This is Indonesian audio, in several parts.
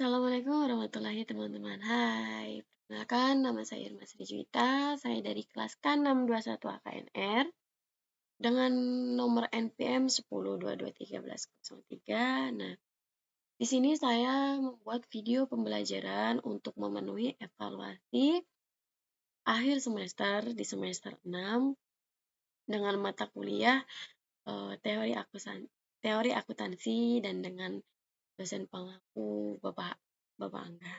Assalamualaikum warahmatullahi teman-teman. Hai, perkenalkan nama saya Irma Sri Juwita. Saya dari kelas K621 AKNR dengan nomor NPM 10221303. Nah, di sini saya membuat video pembelajaran untuk memenuhi evaluasi akhir semester di semester 6 dengan mata kuliah teori akuntansi dan dengan dosen pengaku Bapak Angga.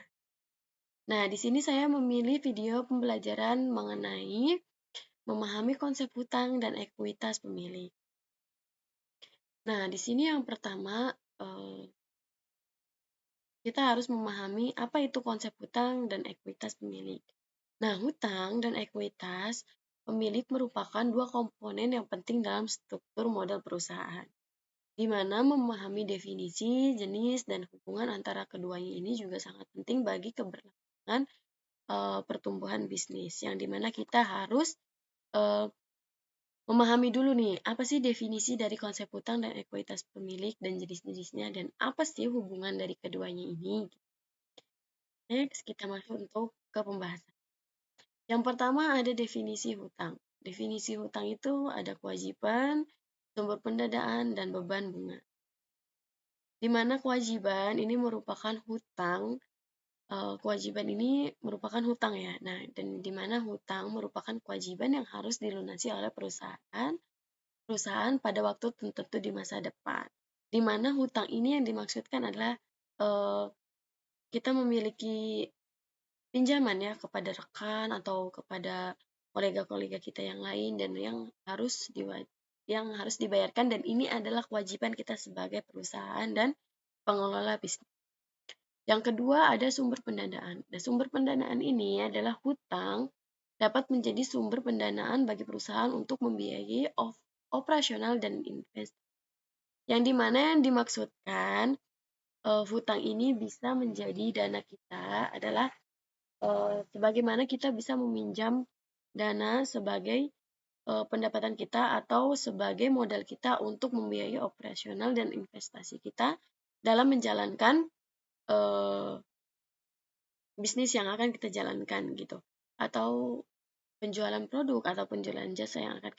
Nah, di sini saya memilih video pembelajaran mengenai memahami konsep hutang dan ekuitas pemilik. Nah, di sini yang pertama, kita harus memahami apa itu konsep hutang dan ekuitas pemilik. Nah, hutang dan ekuitas pemilik merupakan dua komponen yang penting dalam struktur model perusahaan, di mana memahami definisi, jenis, dan hubungan antara keduanya ini juga sangat penting bagi keberlangsungan pertumbuhan bisnis, yang dimana kita harus memahami dulu nih, apa sih definisi dari konsep hutang dan ekuitas pemilik dan jenis-jenisnya, dan apa sih hubungan dari keduanya ini. Next, kita masuk untuk ke pembahasan. Yang pertama ada definisi hutang. Definisi hutang itu ada kewajiban, sumber pendanaan, dan beban bunga. Di mana kewajiban ini merupakan hutang. Kewajiban ini merupakan hutang ya. Nah, dan di mana hutang merupakan kewajiban yang harus dilunasi oleh perusahaan pada waktu tertentu di masa depan. Di mana hutang ini yang dimaksudkan adalah kita memiliki pinjaman ya kepada rekan atau kepada kolega-kolega kita yang lain dan yang harus dibayarkan, dan ini adalah kewajiban kita sebagai perusahaan dan pengelola bisnis. Yang kedua ada sumber pendanaan. Nah, sumber pendanaan ini adalah hutang dapat menjadi sumber pendanaan bagi perusahaan untuk membiayai operasional dan investasi. Yang dimana yang dimaksudkan hutang ini bisa menjadi dana kita adalah sebagaimana kita bisa meminjam dana sebagai pendapatan kita atau sebagai modal kita untuk membiayai operasional dan investasi kita dalam menjalankan bisnis yang akan kita jalankan gitu, atau penjualan produk atau penjualan jasa yang akan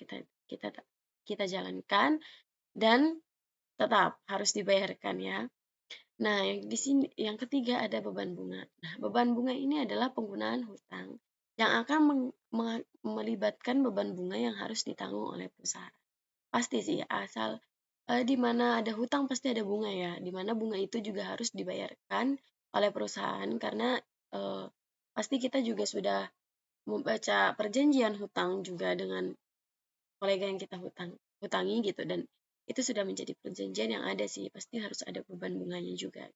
kita jalankan dan tetap harus dibayarkan ya. Nah, di sini yang ketiga ada beban bunga. Nah, beban bunga ini adalah penggunaan hutang yang akan melibatkan beban bunga yang harus ditanggung oleh perusahaan. Pasti sih, asal di mana ada hutang pasti ada bunga ya, di mana bunga itu juga harus dibayarkan oleh perusahaan karena pasti kita juga sudah membaca perjanjian hutang juga dengan kolega yang kita hutangi gitu, dan itu sudah menjadi perjanjian yang ada sih, pasti harus ada beban bunganya juga.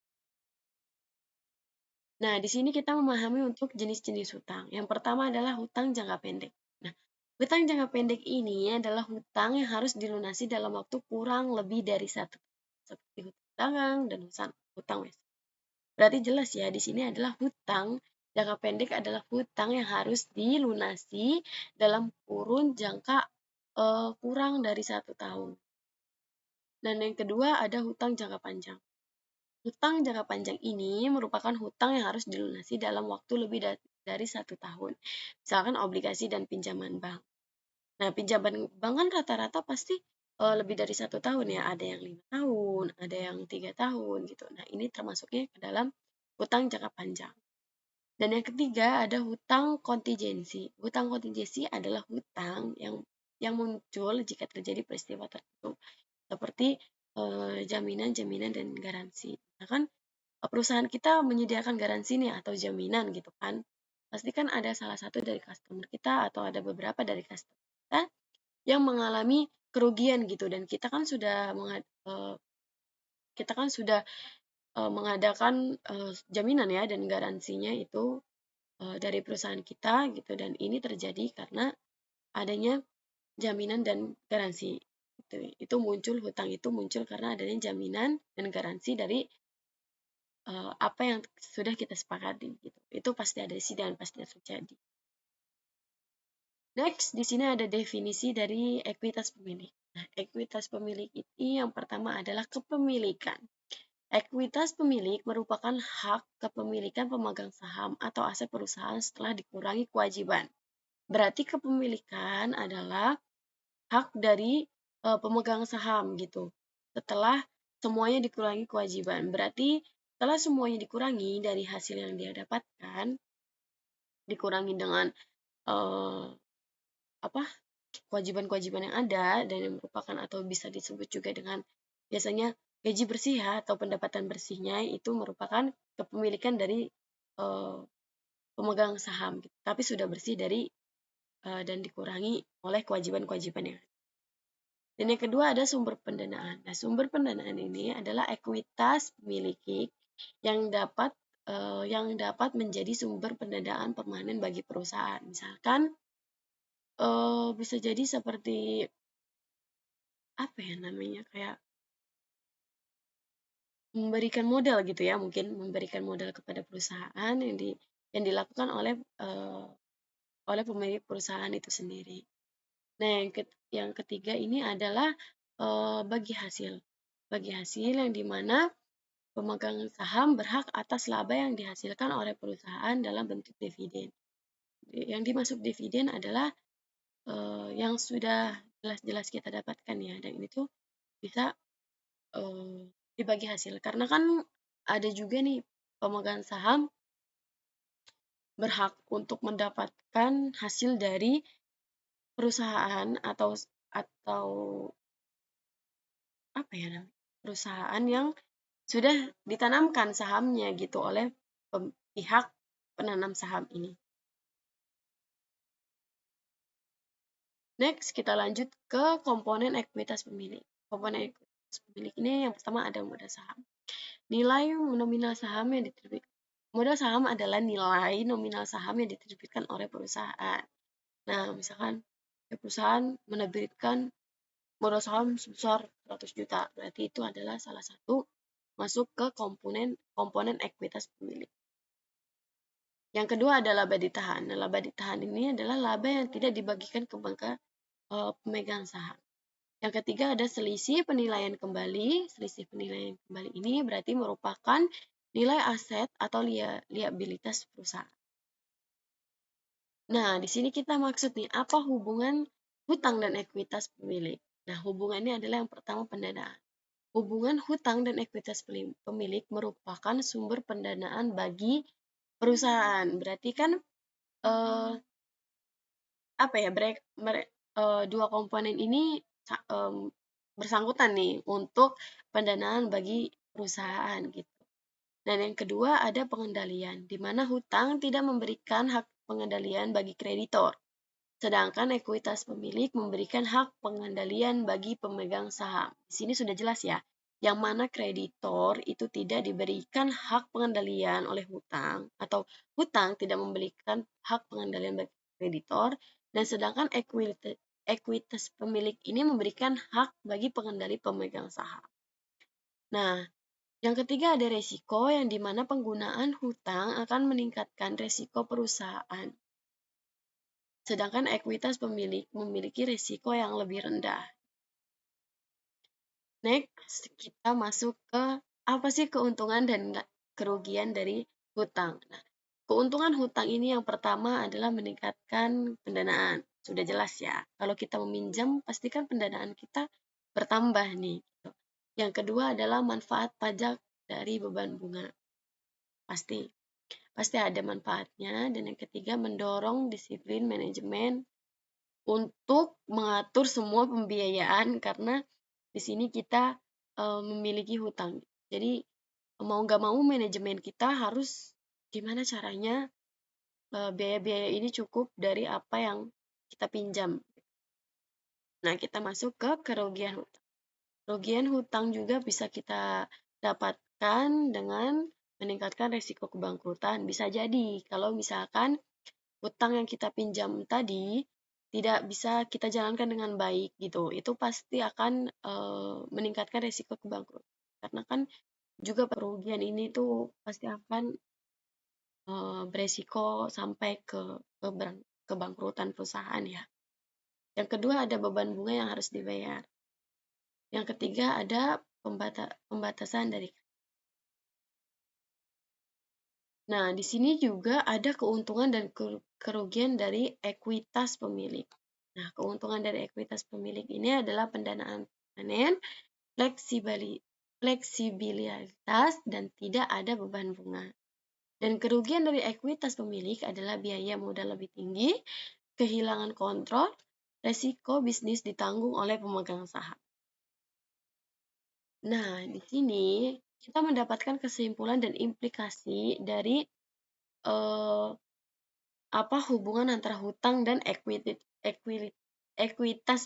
Nah, di sini kita memahami untuk jenis-jenis hutang. Yang pertama adalah hutang jangka pendek. Nah, hutang jangka pendek ini adalah hutang yang harus dilunasi dalam waktu kurang lebih dari 1 tahun, seperti hutang dagang dan hutang wes. Berarti jelas ya, di sini adalah hutang jangka pendek adalah hutang yang harus dilunasi dalam kurun jangka kurang dari 1 tahun. Dan yang kedua ada hutang jangka panjang. Hutang jangka panjang ini merupakan hutang yang harus dilunasi dalam waktu lebih dari 1 tahun. Misalkan obligasi dan pinjaman bank. Nah, pinjaman bank kan rata-rata pasti lebih dari 1 tahun ya. Ada yang 5 tahun, ada yang 3 tahun gitu. Nah, ini termasuknya ke dalam hutang jangka panjang. Dan yang ketiga ada hutang kontingensi. Hutang kontingensi adalah hutang yang muncul jika terjadi peristiwa tertentu, seperti jaminan dan garansi. Nah, kan perusahaan kita menyediakan garansi nih atau jaminan gitu kan. Pasti kan ada salah satu dari customer kita atau ada beberapa dari customer kita yang mengalami kerugian gitu, dan kita kan sudah mengadakan jaminan ya dan garansinya itu dari perusahaan kita gitu, dan ini terjadi karena adanya jaminan dan garansi. Itu muncul, hutang itu muncul karena adanya jaminan dan garansi dari apa yang sudah kita sepakati gitu. Itu pasti ada sih dan pasti terjadi. Next, di sini ada definisi dari ekuitas pemilik. Nah, ekuitas pemilik ini yang pertama adalah kepemilikan. Ekuitas pemilik merupakan hak kepemilikan pemegang saham atau aset perusahaan setelah dikurangi kewajiban. Berarti kepemilikan adalah hak dari pemegang saham gitu. Setelah semuanya dikurangi kewajiban. Berarti setelah semuanya dikurangi dari hasil yang dia dapatkan, dikurangi dengan eh, apa kewajiban-kewajiban yang ada dan yang merupakan atau bisa disebut juga dengan biasanya gaji bersih ya atau pendapatan bersihnya itu merupakan kepemilikan dari uh, pemegang saham gitu. Tapi sudah bersih dari dan dikurangi oleh kewajiban-kewajiban yang ada. Dan yang kedua ada sumber pendanaan. Nah, sumber pendanaan ini adalah ekuitas miliki yang dapat menjadi sumber pendanaan permanen bagi perusahaan. Misalkan bisa jadi seperti apa ya namanya kayak memberikan modal gitu ya, mungkin memberikan modal kepada perusahaan yang dilakukan oleh pemilik perusahaan itu sendiri. Nah, yang ketiga ini adalah bagi hasil. Bagi hasil yang dimana pemegang saham berhak atas laba yang dihasilkan oleh perusahaan dalam bentuk dividen. Yang dimaksud dividen adalah yang sudah jelas-jelas kita dapatkan ya, dan itu bisa dibagi hasil. Karena kan ada juga nih pemegang saham berhak untuk mendapatkan hasil dari perusahaan atau apa ya namanya? Perusahaan yang sudah ditanamkan sahamnya gitu oleh pihak penanam saham ini. Next, kita lanjut ke komponen ekuitas pemilik. Komponen ekuitas pemilik ini yang pertama ada modal saham. Nilai nominal saham yang diterbitkan. Modal saham adalah nilai nominal saham yang diterbitkan oleh perusahaan. Nah, misalkan perusahaan menerbitkan modal saham sebesar 100 juta. Berarti itu adalah salah satu masuk ke komponen ekuitas pemilik. Yang kedua adalah laba ditahan. Nah, laba ditahan ini adalah laba yang tidak dibagikan ke pemegang saham. Yang ketiga ada selisih penilaian kembali. Selisih penilaian kembali ini berarti merupakan nilai aset atau liabilitas perusahaan. Nah, di sini kita maksud nih, apa hubungan hutang dan ekuitas pemilik? Nah, hubungannya adalah yang pertama pendanaan. Hubungan hutang dan ekuitas pemilik merupakan sumber pendanaan bagi perusahaan. Berarti kan eh, apa ya, dua komponen ini bersangkutan nih untuk pendanaan bagi perusahaan gitu. Dan yang kedua ada pengendalian, di mana hutang tidak memberikan hak pengendalian bagi kreditor, sedangkan ekuitas pemilik memberikan hak pengendalian bagi pemegang saham. Di sini sudah jelas ya, yang mana kreditor itu tidak diberikan hak pengendalian oleh hutang, atau hutang tidak memberikan hak pengendalian bagi kreditor, dan sedangkan ekuitas pemilik ini memberikan hak bagi pengendali pemegang saham. Nah, yang ketiga ada resiko yang dimana penggunaan hutang akan meningkatkan resiko perusahaan. Sedangkan ekuitas pemilik memiliki resiko yang lebih rendah. Next, kita masuk ke apa sih keuntungan dan kerugian dari hutang. Nah, keuntungan hutang ini yang pertama adalah meningkatkan pendanaan. Sudah jelas ya, kalau kita meminjam pastikan pendanaan kita bertambah nih. Gitu. Yang kedua adalah manfaat pajak dari beban bunga. Pasti ada manfaatnya. Dan yang ketiga mendorong disiplin manajemen untuk mengatur semua pembiayaan karena di sini kita memiliki hutang. Jadi mau nggak mau manajemen kita harus gimana caranya biaya-biaya ini cukup dari apa yang kita pinjam. Nah, kita masuk ke kerugian hutang. Kerugian hutang juga bisa kita dapatkan dengan meningkatkan risiko kebangkrutan. Bisa jadi kalau misalkan hutang yang kita pinjam tadi tidak bisa kita jalankan dengan baik gitu, itu pasti akan meningkatkan risiko kebangkrutan. Karena kan juga kerugian ini tuh pasti akan beresiko sampai ke kebangkrutan perusahaan ya. Yang kedua ada beban bunga yang harus dibayar. Yang ketiga ada pembatasan dari Nah, di sini juga ada keuntungan dan kerugian dari ekuitas pemilik. Nah, keuntungan dari ekuitas pemilik ini adalah pendanaan permanen, fleksibilitas, dan tidak ada beban bunga. Dan kerugian dari ekuitas pemilik adalah biaya modal lebih tinggi, kehilangan kontrol, resiko bisnis ditanggung oleh pemegang saham. Nah, di sini kita mendapatkan kesimpulan dan implikasi dari eh, hubungan antara hutang dan ekuitas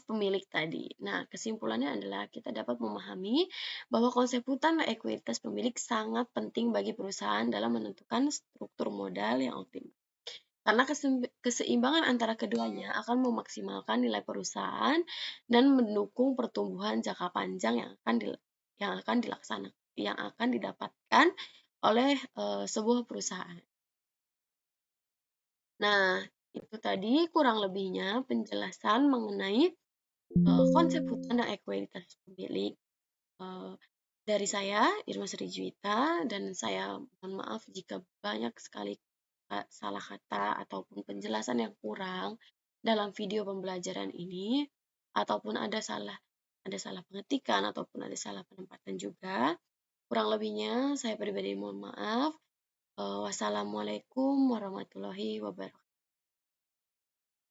pemilik tadi. Nah, kesimpulannya adalah kita dapat memahami bahwa konsep hutang dan ekuitas pemilik sangat penting bagi perusahaan dalam menentukan struktur modal yang optimal. Karena keseimbangan antara keduanya akan memaksimalkan nilai perusahaan dan mendukung pertumbuhan jangka panjang yang akan didapatkan oleh sebuah perusahaan. Nah, itu tadi kurang lebihnya penjelasan mengenai konsep hutang dan ekuitas pemilik dari saya, Irma Sri Juwita, dan saya mohon maaf jika banyak sekali salah kata ataupun penjelasan yang kurang dalam video pembelajaran ini, ataupun ada salah pengetikan ataupun ada salah penempatan juga. Kurang lebihnya saya pribadi mohon maaf. Wassalamualaikum warahmatullahi wabarakatuh.